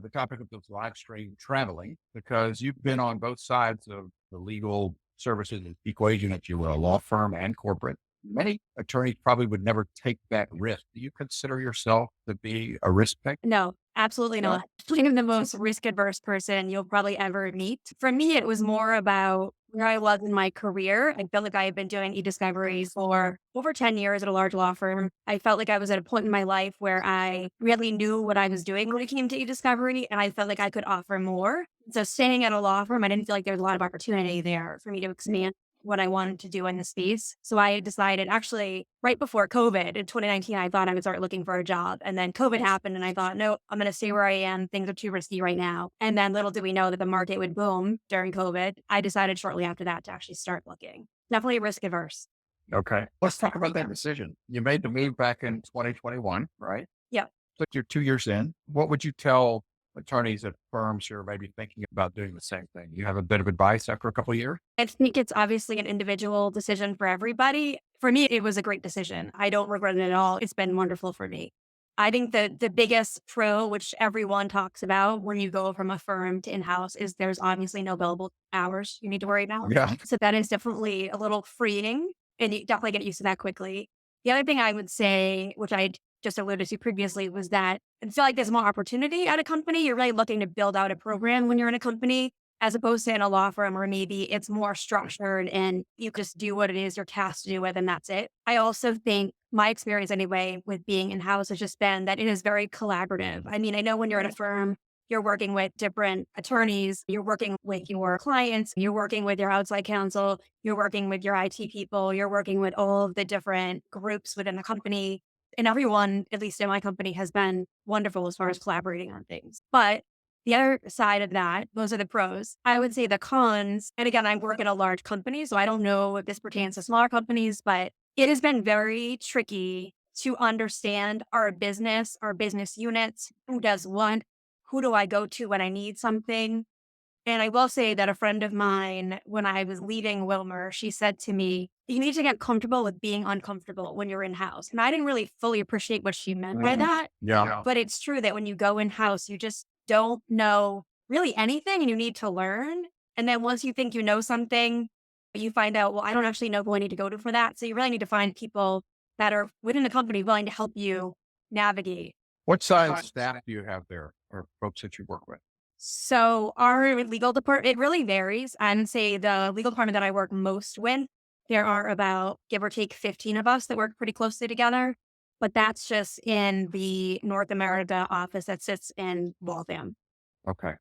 the topic of this live stream traveling, because you've been on both sides of the legal services equation, if you will, law firm and corporate. Many attorneys probably would never take that risk. Do you consider yourself to be a risk taker? No, absolutely No. not. I'm the most risk adverse person you'll probably ever meet. For me, it was more about where I was in my career. I felt like I had been doing e-discovery for over 10 years at a large law firm. I felt like I was at a point in my life where I really knew what I was doing when it came to e-discovery, and I felt like I could offer more. So staying at a law firm, I didn't feel like there was a lot of opportunity there for me to expand what I wanted to do in the space. So I decided actually right before COVID in 2019, I thought I would start looking for a job. And then COVID happened and I thought, no, I'm going to stay where I am. Things are too risky right now. And then little did we know that the market would boom during COVID. I decided shortly after that to actually start looking. Definitely risk averse. Okay. Let's talk about that decision. You made the move back in 2021, right? Yeah. So you're 2 years in. What would you tell attorneys at firms who are maybe thinking about doing the same thing? You have a bit of advice after a couple of years? I think it's obviously an individual decision for everybody. For me, it was a great decision. I don't regret it at all. It's been wonderful for me. I think that the biggest pro, which everyone talks about when you go from a firm to in-house, is there's obviously no billable hours you need to worry about. Yeah. So that is definitely a little freeing and you definitely get used to that quickly. The other thing I would say, which I just alluded to previously, was that I feel like there's more opportunity at a company. You're really looking to build out a program when you're in a company as opposed to in a law firm where maybe it's more structured and you just do what it is you're tasked to do with and that's it. I also think my experience anyway with being in-house has just been that it is very collaborative. I mean, I know when you're in a firm, you're working with different attorneys, you're working with your clients, you're working with your outside counsel, you're working with your IT people, you're working with all of the different groups within the company. And everyone, at least in my company, has been wonderful as far as collaborating on things. But the other side of that, those are the pros. I would say the cons, and again, I work in a large company, so I don't know if this pertains to smaller companies, but it has been very tricky to understand our business units, who does what, who do I go to when I need something. And I will say that a friend of mine, when I was leaving Wilmer, she said to me, you need to get comfortable with being uncomfortable when you're in house. And I didn't really fully appreciate what she meant by that. Yeah. But it's true that when you go in house, you just don't know really anything and you need to learn. And then once you think you know something, you find out, well, I don't actually know who I need to go to for that. So you really need to find people that are within the company willing to help you navigate. What size staff do you have there or folks that you work with? So our legal department, it really varies. And say the legal department that I work most with, there are about give or take 15 of us that work pretty closely together. But that's just in the North America office that sits in Waltham. Okay.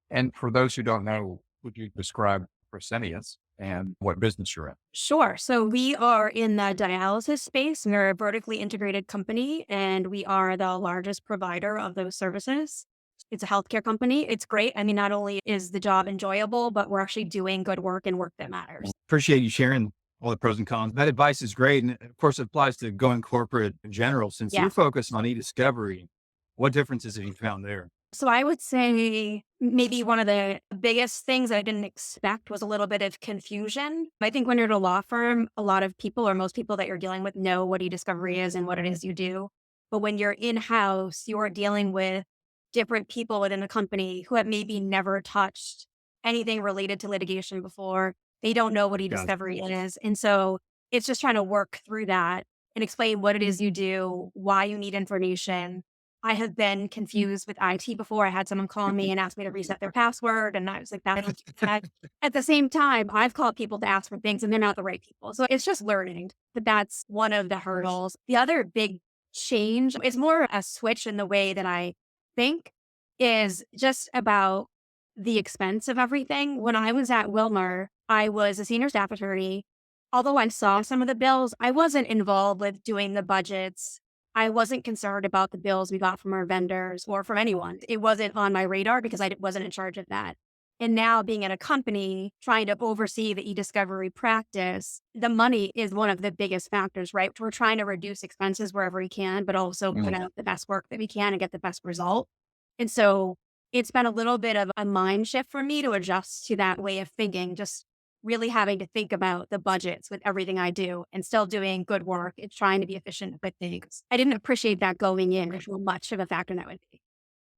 And for those who don't know, would you describe Fresenius and what business you're in? Sure. So we are in the dialysis space. We're a vertically integrated company and we are the largest provider of those services. It's a healthcare company. It's great. I mean, not only is the job enjoyable, but we're actually doing good work and work that matters. Appreciate you sharing all the pros and cons. That advice is great. And of course, it applies to going corporate in general. Since Yeah. you're focused on e-discovery, what differences have you found there? So I would say maybe one of the biggest things I didn't expect was a little bit of confusion. I think when you're at a law firm, a lot of people or most people that you're dealing with know what e-discovery is and what it is you do. But when you're in-house, you're dealing with different people within the company who have maybe never touched anything related to litigation before. They don't know what Gotcha. e-discovery is. And so it's just trying to work through that and explain what it is you do, why you need information. I have been confused with IT before. I had someone call me and ask me to reset their password. And I was like, that don't do that. At the same time, I've called people to ask for things and they're not the right people. So it's just learning. But that's one of the hurdles. The other big change is more a switch in the way that I think is just about the expense of everything. When I was at Wilmer, I was a senior staff attorney. Although I saw some of the bills, I wasn't involved with doing the budgets. I wasn't concerned about the bills we got from our vendors or from anyone. It wasn't on my radar because I wasn't in charge of that. And now being in a company, trying to oversee the e-discovery practice, the money is one of the biggest factors, right? We're trying to reduce expenses wherever we can, but also put out the best work that we can and get the best result. And so it's been a little bit of a mind shift for me to adjust to that way of thinking, just really having to think about the budgets with everything I do and still doing good work and trying to be efficient with things. I didn't appreciate that going in, how much of a factor that would be.